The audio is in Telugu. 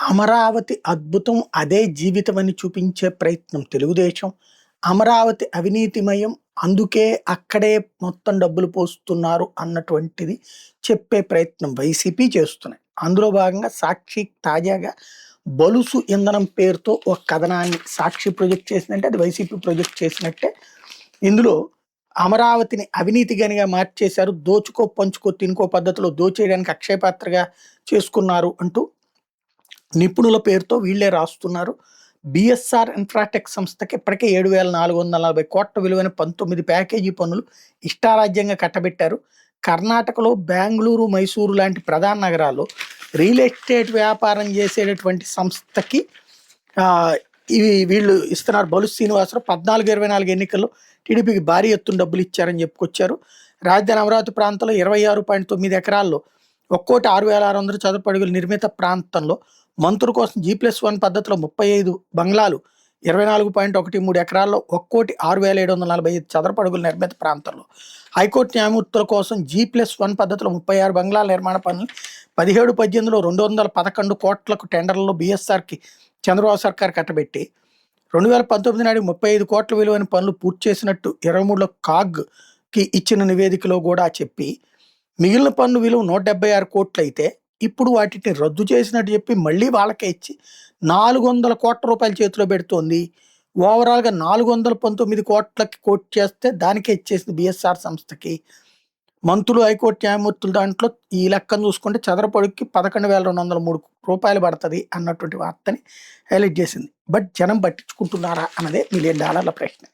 అమరావతి అద్భుతం అదే జీవితం అని చూపించే ప్రయత్నం తెలుగుదేశం. అమరావతి అవినీతిమయం, అందుకే అక్కడే మొత్తం డబ్బులు పోస్తున్నారు అన్నటువంటిది చెప్పే ప్రయత్నం వైసీపీ చేస్తున్నాయి. అందులో భాగంగా సాక్షి తాజాగా బలుసు ఇంధనం పేరుతో ఒక కథనాన్ని సాక్షి ప్రొజెక్ట్ చేసిందంటే అది వైసీపీ ప్రొజెక్ట్ చేసినట్టే. ఇందులో అమరావతిని అవినీతి గనిగా మార్చేశారు, దోచుకో పంచుకో తినుకో పద్ధతిలో దోచేయడానికి అక్షయపాత్రగా చేసుకున్నారు అంటూ నిపుణుల పేరుతో వీళ్ళే రాస్తున్నారు. బిఎస్ఆర్ ఇన్ఫ్రాటెక్ సంస్థకి ఇప్పటికే 7,440 కోట్ల విలువైన 19 ప్యాకేజీ పన్నులు ఇష్టారాజ్యంగా కట్టబెట్టారు. కర్ణాటకలో బెంగళూరు, మైసూరు లాంటి ప్రధాన నగరాల్లో రియల్ ఎస్టేట్ వ్యాపారం చేసేటటువంటి సంస్థకి ఇవి వీళ్ళు ఇస్తున్నారు. బలు శ్రీనివాసరావు 14-24 ఎన్నికల్లో టీడీపీకి భారీ ఎత్తున డబ్బులు ఇచ్చారని చెప్పుకొచ్చారు. రాజధాని అమరావతి ప్రాంతంలో 26.9 ఎకరాల్లో 1,06,600 చదరపు అడుగుల నిర్మిత ప్రాంతంలో మంత్రుల కోసం G+1 పద్ధతిలో 35 బంగ్లాలు 24.13 ఎకరాల్లో 1,06,745 చదరపు అడుగుల నిర్మిత ప్రాంతంలో హైకోర్టు న్యాయమూర్తుల కోసం G+1 పద్ధతిలో 36 బంగ్లాల నిర్మాణ పనులు 17-18లో 211 కోట్లకు టెండర్లలో బిఎస్ఆర్కి చంద్రబాబు సర్కార్ కట్టబెట్టి 2019 నాటికి 35 కోట్ల విలువైన పనులు పూర్తి చేసినట్టు 23లో కాగ్కి ఇచ్చిన నివేదికలో కూడా చెప్పి మిగిలిన పన్ను విలువ 176 కోట్లు అయితే ఇప్పుడు వాటిని రద్దు చేసినట్టు చెప్పి మళ్ళీ వాళ్ళకే ఇచ్చి 400 కోట్ల రూపాయల చేతిలో పెడుతోంది. ఓవరాల్గా 419 కోట్లకి కోట్ చేస్తే దానికే ఇచ్చేసింది బిఎస్ఆర్ సంస్థకి. మంత్రులు, హైకోర్టు న్యాయమూర్తులు దాంట్లో ఈ లెక్కను చూసుకుంటే చదరపొడికి 11,203 రూపాయలు పడుతుంది అన్నటువంటి వార్తని హైలైట్ చేసింది. బట్ జనం పట్టించుకుంటున్నారా అన్నదే $1 మిలియన్ ప్రశ్న.